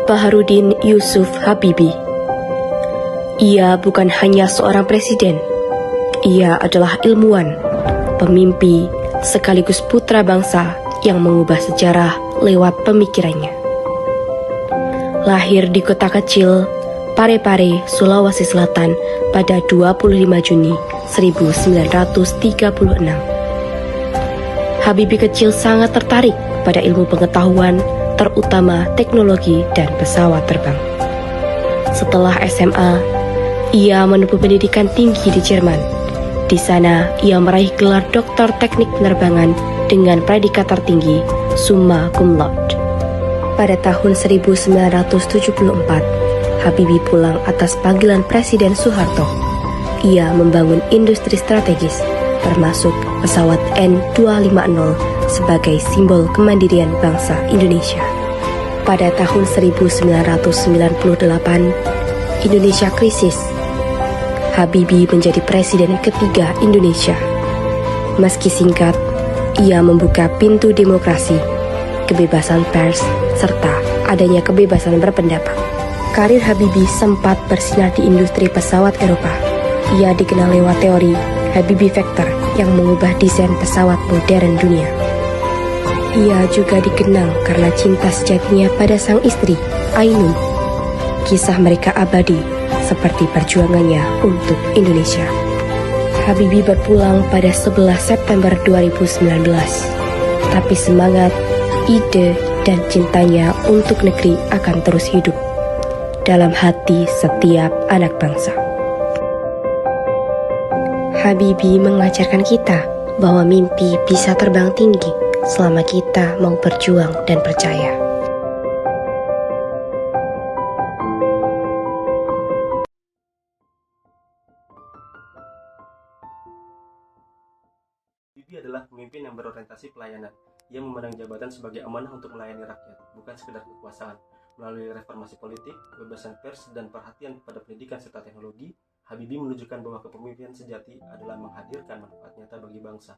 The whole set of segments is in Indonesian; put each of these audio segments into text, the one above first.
Baharudin Yusuf Habibie. Ia bukan hanya seorang presiden, ia adalah ilmuwan, pemimpi, sekaligus putra bangsa yang mengubah sejarah lewat pemikirannya. Lahir di kota kecil Parepare, Sulawesi Selatan pada 25 Juni 1936. Habibie kecil sangat tertarik pada ilmu pengetahuan, terutama teknologi dan pesawat terbang. Setelah SMA, ia menempuh pendidikan tinggi di Jerman. Di sana, ia meraih gelar Doktor Teknik Penerbangan dengan predikat tertinggi, summa cum laude. Pada tahun 1974, Habibie pulang atas panggilan Presiden Soeharto. Ia membangun industri strategis, termasuk pesawat N250 sebagai simbol kemandirian bangsa Indonesia. Pada tahun 1998, Indonesia krisis. Habibie menjadi presiden ketiga Indonesia. Meski singkat, ia membuka pintu demokrasi, kebebasan pers, serta adanya kebebasan berpendapat. Karir Habibie sempat bersinar di industri pesawat Eropa. Ia dikenal lewat teori Habibie Vector yang mengubah desain pesawat modern dunia. Ia juga dikenal karena cinta sejatinya pada sang istri, Ainun. Kisah mereka abadi, seperti perjuangannya untuk Indonesia. Habibie berpulang pada 11 September 2019. Tapi semangat, ide, dan cintanya untuk negeri akan terus hidup dalam hati setiap anak bangsa. Habibie mengajarkan kita bahwa mimpi bisa terbang tinggi selama kita mau berjuang dan percaya. Habibie adalah pemimpin yang berorientasi pelayanan. Ia memandang jabatan sebagai amanah untuk melayani rakyat, bukan sekedar kekuasaan. Melalui reformasi politik, kebebasan pers, dan perhatian pada pendidikan serta teknologi, Habibie menunjukkan bahwa kepemimpinan sejati adalah menghadirkan manfaat nyata bagi bangsa.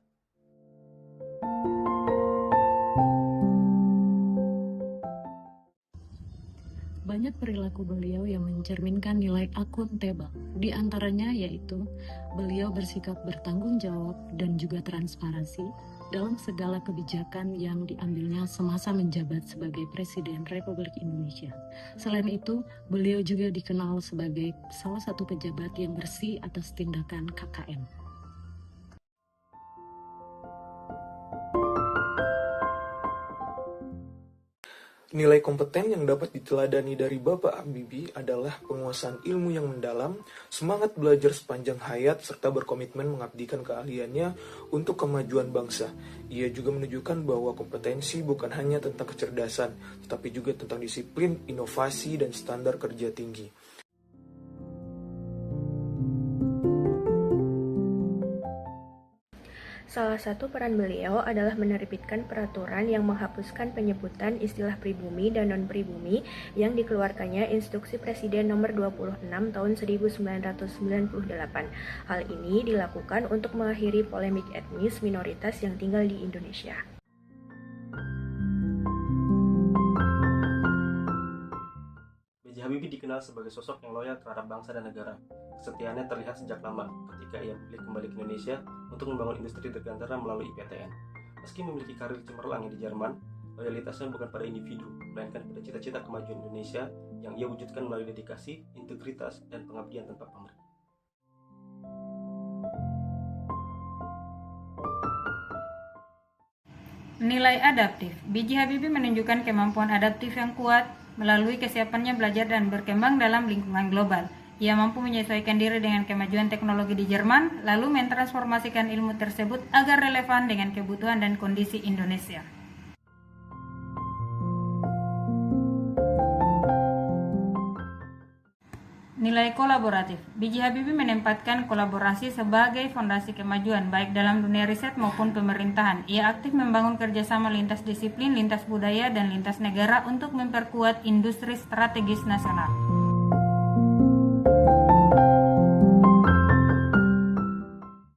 Banyak perilaku beliau yang mencerminkan nilai akuntabel. Di antaranya yaitu beliau bersikap bertanggung jawab dan juga transparansi dalam segala kebijakan yang diambilnya semasa menjabat sebagai Presiden Republik Indonesia. Selain itu, beliau juga dikenal sebagai salah satu pejabat yang bersih atas tindakan KKN. Nilai kompeten yang dapat diteladani dari Bapak Habibie adalah penguasaan ilmu yang mendalam, semangat belajar sepanjang hayat, serta berkomitmen mengabdikan keahliannya untuk kemajuan bangsa. Ia juga menunjukkan bahwa kompetensi bukan hanya tentang kecerdasan, tetapi juga tentang disiplin, inovasi, dan standar kerja tinggi. Salah satu peran beliau adalah menerbitkan peraturan yang menghapuskan penyebutan istilah pribumi dan non-pribumi yang dikeluarkannya Instruksi Presiden Nomor 26 Tahun 1998. Hal ini dilakukan untuk mengakhiri polemik etnis minoritas yang tinggal di Indonesia. B.J. Habibie dikenal sebagai sosok yang loyal terhadap bangsa dan negara. Kesetiaannya terlihat sejak lama ketika ia memilih kembali ke Indonesia untuk membangun industri dirgantara melalui IPTN. Meski memiliki karir cemerlang di Jerman, loyalitasnya bukan pada individu, melainkan pada cita-cita kemajuan Indonesia yang ia wujudkan melalui dedikasi, integritas, dan pengabdian tanpa pamrih. Nilai adaptif. B.J. Habibie menunjukkan kemampuan adaptif yang kuat melalui kesiapannya belajar dan berkembang dalam lingkungan global. Ia mampu menyesuaikan diri dengan kemajuan teknologi di Jerman, lalu mentransformasikan ilmu tersebut agar relevan dengan kebutuhan dan kondisi Indonesia. Nilai kolaboratif. B.J. Habibie menempatkan kolaborasi sebagai fondasi kemajuan baik dalam dunia riset maupun pemerintahan. Ia aktif membangun kerjasama lintas disiplin, lintas budaya, dan lintas negara untuk memperkuat industri strategis nasional.